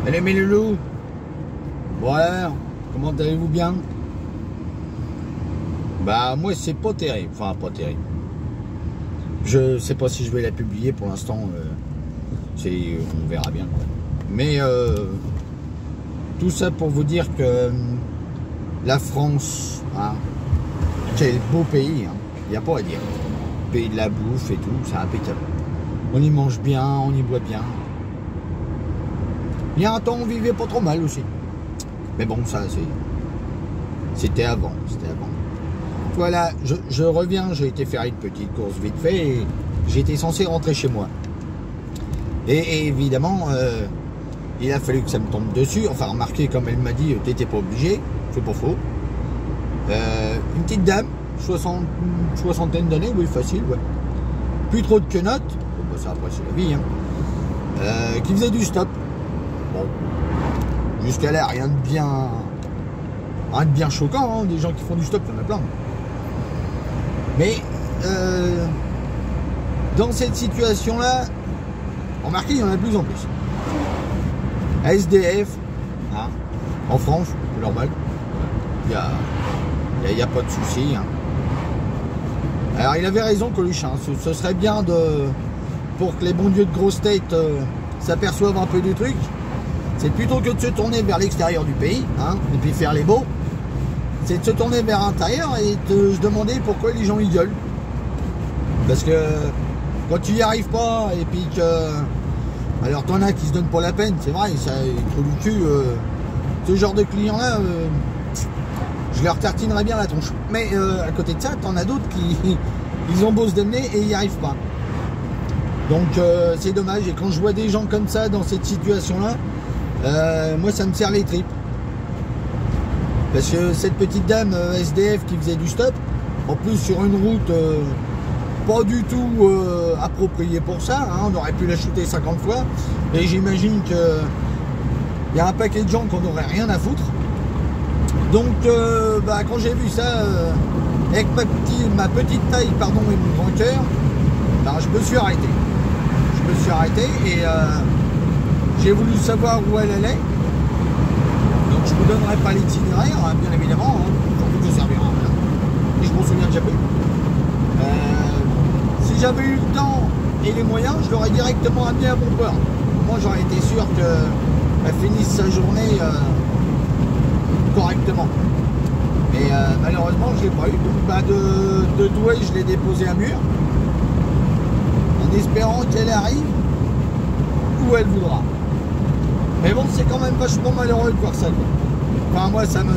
Allez mes loulous. Voilà, comment allez-vous bien? Bah moi c'est pas terrible, enfin pas terrible. Je sais pas si je vais la publier pour l'instant, on verra bien. Mais tout ça pour vous dire que la France, hein, quel beau pays, hein, y a pas à dire. Pays de la bouffe et tout, c'est impeccable. On y mange bien, on y boit bien. Il y a un temps, on vivait pas trop mal aussi. Mais bon, ça, c'était avant. Voilà, je reviens, j'ai été faire une petite course vite fait et j'étais censé rentrer chez moi. Et évidemment, il a fallu que ça me tombe dessus. Enfin, remarquez, comme elle m'a dit, t'étais pas obligé. C'est pas faux. Une petite dame, soixantaine d'années, oui, facile, ouais. Plus trop de quenottes. Bon, bah, ça, après, c'est la vie, hein. Qui faisait du stop. Bon, jusqu'à là, rien de bien choquant, hein. Des gens qui font du stop, il y en a plein. Mais dans cette situation-là, remarquez, il y en a de plus en plus. SDF, hein, en France, c'est normal. Il n'y a pas de souci. Hein. Alors, il avait raison, Coluche. Hein. Ce serait bien pour que les bons dieux de grosse tête s'aperçoivent un peu du truc. C'est plutôt que de se tourner vers l'extérieur du pays, hein, et puis faire les beaux, c'est de se tourner vers l'intérieur et de se demander pourquoi les gens y gueulent. Parce que quand tu y arrives pas, et puis que... Alors t'en as qui se donnent pas la peine, c'est vrai, ça est trop du cul. Ce genre de clients-là, je leur tartinerais bien la tronche. Mais à côté de ça, t'en as d'autres qui ils ont beau se démener et ils n'y arrivent pas. Donc c'est dommage. Et quand je vois des gens comme ça dans cette situation-là, moi ça me serre les tripes. Parce que cette petite dame SDF qui faisait du stop, en plus sur une route pas du tout appropriée pour ça, hein, on aurait pu la shooter 50 fois, et j'imagine que il y a un paquet de gens qu'on n'aurait rien à foutre. Donc bah, quand j'ai vu ça, avec ma petite taille et mon grand cœur, bah, je me suis arrêté. Et j'ai voulu savoir où elle allait. Donc je ne vous donnerai pas l'itinéraire, hein, bien évidemment, hein, surtout que ça servira à rien. Et je m'en souviens déjà plus. Si j'avais eu le temps et les moyens, je l'aurais directement amené à mon port. Moi j'aurais été sûr qu'elle finisse sa journée correctement. Mais malheureusement je ne l'ai pas eu. Donc bah, de Douai, je l'ai déposé à Mur. En espérant qu'elle arrive où elle voudra. Mais bon, c'est quand même vachement malheureux de voir ça, quoi. Enfin, moi, ça me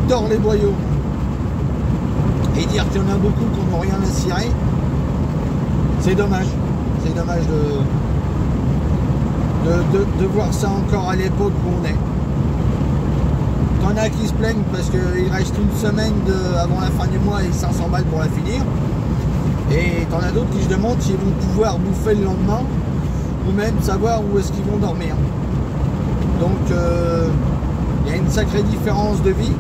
tord les boyaux. Et dire qu'il y en a beaucoup qui n'ont rien à cirer, c'est dommage. C'est dommage de voir ça encore à l'époque où on est. T'en as qui se plaignent parce qu'il reste une semaine avant la fin du mois et 500 balles pour la finir. Et t'en as d'autres qui se demandent s'ils vont pouvoir bouffer le lendemain ou même savoir où est-ce qu'ils vont dormir. Donc il y a une sacrée différence de vie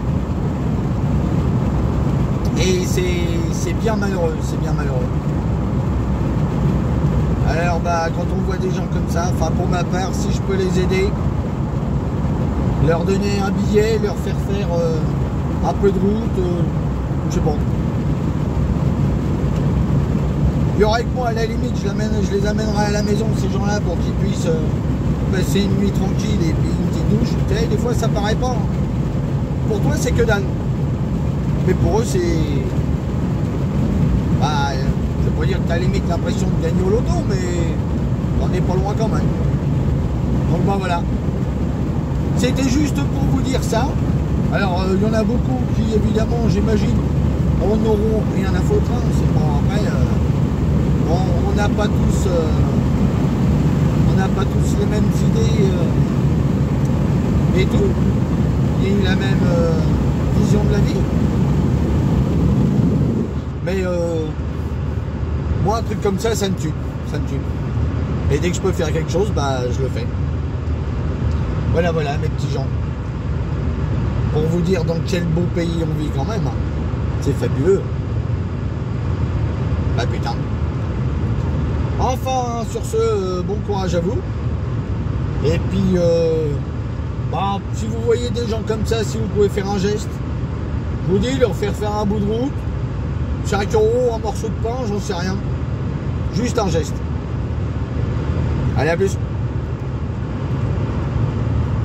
et c'est bien malheureux, Alors bah quand on voit des gens comme ça, enfin pour ma part, si je peux les aider, leur donner un billet, leur faire un peu de route, je sais pas. Il y aurait que moi à la limite, je les amènerai à la maison ces gens-là pour qu'ils puissent passer une nuit tranquille et puis une petite douche. Tu sais, des fois ça paraît pas. Hein. Pour toi c'est que dalle. Mais pour eux c'est... Bah, je peux pas dire que tu as limite l'impression de gagner au loto, mais on n'est pas loin quand même. Donc bah voilà. C'était juste pour vous dire ça. Alors il y en a beaucoup qui évidemment j'imagine en auront rien à foutre. Hein. C'est pas après... on n'a pas tous les mêmes idées et tout, ni la même vision de la vie. Mais moi un truc comme ça, ça me tue. Et dès que je peux faire quelque chose, bah je le fais. Voilà mes petits gens. Pour vous dire dans quel beau pays on vit quand même. C'est fabuleux. Bah putain. Enfin, sur ce, bon courage à vous. Et puis, bah, si vous voyez des gens comme ça, si vous pouvez faire un geste, je vous dis, leur faire un bout de route, 5 €, un morceau de pain, j'en sais rien. Juste un geste. Allez, à plus.